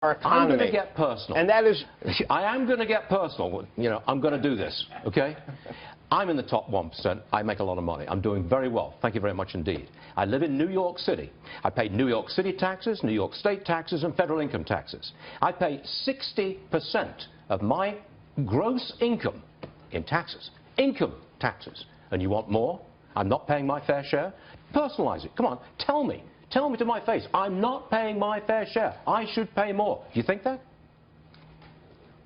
economy. I'm going to get personal. And that is... I am going to get personal. You know, I'm going to do this, okay? I'm in the top 1%. I make a lot of money. I'm doing very well. Thank you very much indeed. I live in New York City. I pay New York City taxes, New York state taxes, and federal income taxes. I pay 60% of my gross income in taxes. Income taxes. And you want more? I'm not paying my fair share? Personalize it. Come on, tell me. Tell me to my face. I'm not paying my fair share. I should pay more. Do you think that?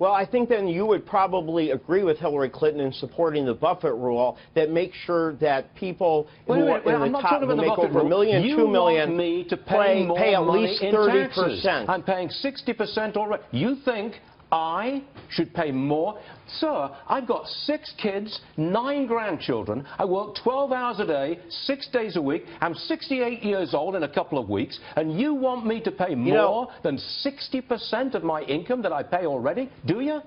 Well, I think then you would probably agree with Hillary Clinton in supporting the Buffett rule that makes sure that people who are in the top who make over $1 million, $2 million, want me to pay at least 30%. I'm paying 60% already. You think I should pay more? Sir, I've got 6 kids, 9 grandchildren. I work 12 hours a day, 6 days a week. I'm 68 years old in a couple of weeks, and you want me to pay more than 60% of my income that I pay already? Do you?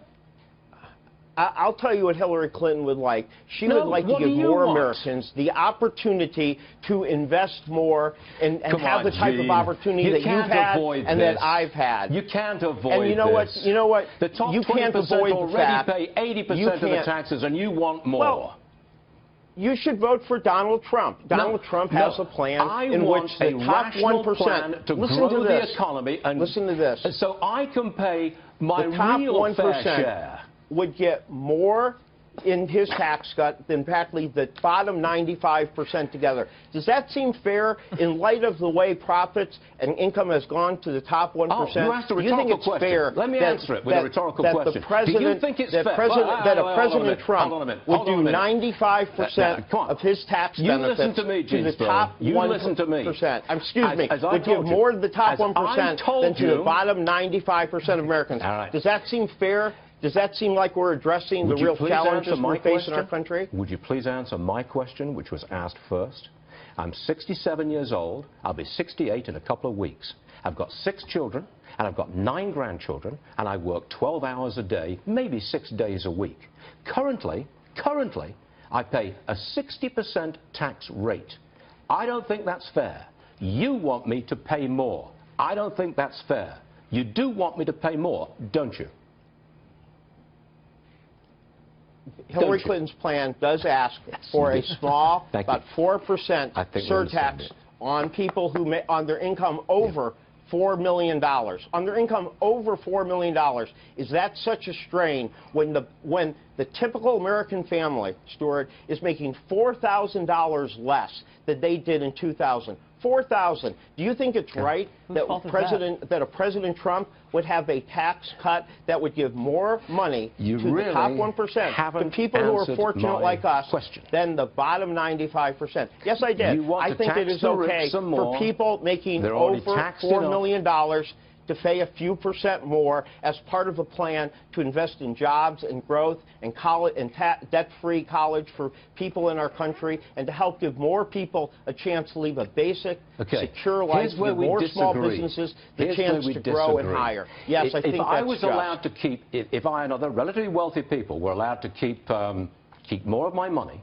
I'll tell you what Hillary Clinton would like. She would like to give more Americans the opportunity to invest more and have the type of opportunity that you've had and that I've had. You can't avoid and you know this. What? You know what? The top you can't 20% avoid already the fact pay 80% of the taxes, and you want more. Well, you should vote for Donald Trump. Donald Trump has a plan in which the top 1% to grow the economy. And listen to this. So I can pay my real fair share. Would get more in his tax cut than practically the bottom 95% together. Does that seem fair in light of the way profits and income has gone to the top 1%? Oh, you asked a rhetorical question. Fair Let me answer it with a rhetorical question. Do you think it's fair? That President Trump would do 95% of his tax benefits to the top 1%. Excuse me, would give more to the top 1% than to the bottom 95% of Americans. Does that seem fair? Does that seem like we're addressing the real challenges we face in our country? Would you please answer my question, which was asked first? I'm 67 years old. I'll be 68 in a couple of weeks. I've got 6 children, and I've got 9 grandchildren, and I work 12 hours a day, maybe 6 days a week. Currently, I pay a 60% tax rate. I don't think that's fair. You want me to pay more. I don't think that's fair. You do want me to pay more, don't you? Hillary Clinton's plan does ask for a small, about 4% surtax on people who on their income over $4 million. On their income over $4 million. Is that such a strain when the typical American family, Stuart, is making $4,000 less than they did in 2000? $4,000. Do you think it's right that a President Trump would have a tax cut that would give more money to the top 1%, to people who are fortunate like us, than the bottom 95%? Yes, I did. I think it is okay for people making over $4 million to pay a few percent more as part of a plan to invest in jobs and growth and debt-free college for people in our country, and to help give more people a chance to live a basic, secure life, give more small businesses the chance to grow and hire. Yes, I think that's If I was allowed to keep, if I and other relatively wealthy people were allowed to keep more of my money,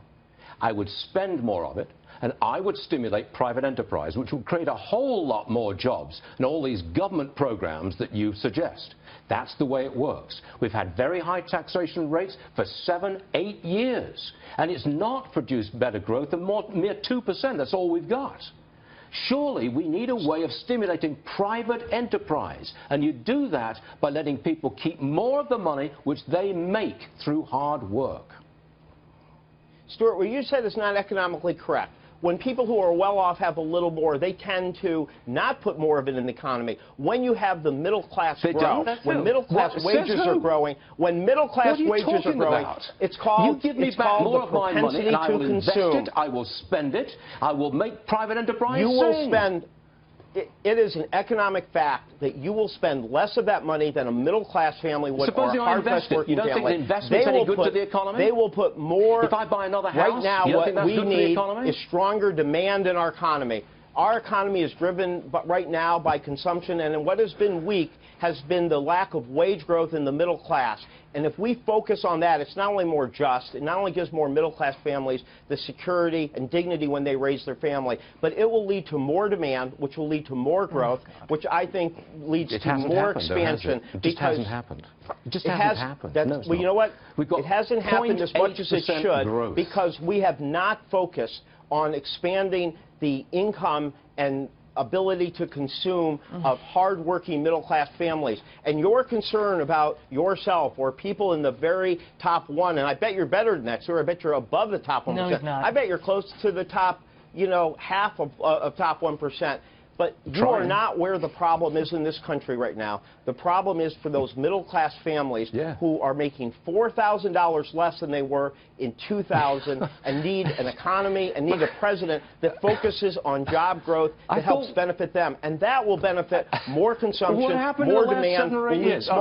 I would spend more of it, and I would stimulate private enterprise, which would create a whole lot more jobs and all these government programs that you suggest. That's the way it works. We've had very high taxation rates for 7, 8 years, and it's not produced better growth than mere 2%. That's all we've got. Surely we need a way of stimulating private enterprise, and you do that by letting people keep more of the money which they make through hard work. Stuart, what you said is not economically correct. When people who are well off have a little more, they tend to not put more of it in the economy. When you have the middle class grow, when middle class wages are growing, it's called you give me back more of my money, and I will invest it, I will spend it, I will make private enterprise You will spend. It is an economic fact that you will spend less of that money than a middle-class family would, or a hard-pressed working family. You don't think the investment's any good to the economy? They will put more. If I buy another house, right now, what we need is stronger demand in our economy. Our economy is driven right now by consumption, and what has been weak has been the lack of wage growth in the middle class. And if we focus on that, it's not only more just, it not only gives more middle-class families the security and dignity when they raise their family, but it will lead to more demand, which will lead to more growth, which I think leads to more expansion. It just hasn't happened. It just hasn't happened. Well, you know what? It hasn't happened as much as it should because we have not focused on expanding the income and ability to consume of hard-working middle-class families. And your concern about yourself or people in the very top 1%, and I bet you're better than that, Stuart. I bet you're above the top 1%. No, he's not. I bet you're close to the top, half of top 1%. But you are not where the problem is in this country right now. The problem is for those middle-class families who are making $4,000 less than they were in 2000 and need an economy and need a president that focuses on job growth that helps benefit them. And that will benefit more consumption, more demand, will lead small